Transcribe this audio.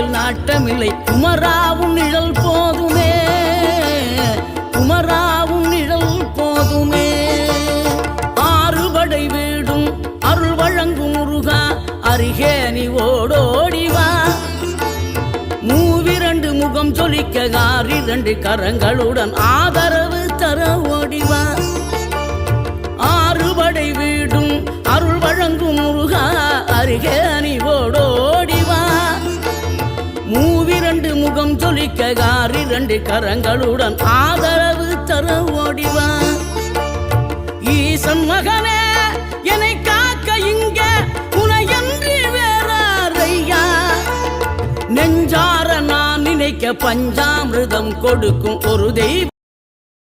வாழ்க்கையில் நாட்டமில்லை. குமராவும் நிழல் போதுமே, குமராவும் நிழல் போதுமே. ஆறுபடை வீடும் அருள் வழங்கும் முருகா, அருகே நீ ஓடோடிவா. மூவிரண்டு முகம் சொலிக்க ஆறிரண்டு கரங்களுடன் ஆதரவு தர ஓடிவா. ஆறுபடை வீடும் அருள் வழங்கும் முருகா, அருகே நீ ஓடோடிவா. மூவிரண்டு முகம் சொலிக்க ஆறிரண்டு கரங்களுடன் ஆதரவு தர ஓடிவா. ஈசன் மகனே என்னை காக்க இங்க உனையன்றி வேறாரையா. நெஞ்சார நான் நினைக்க பஞ்சாமிர்தம் கொடுக்கும் ஒரு தெய்வம்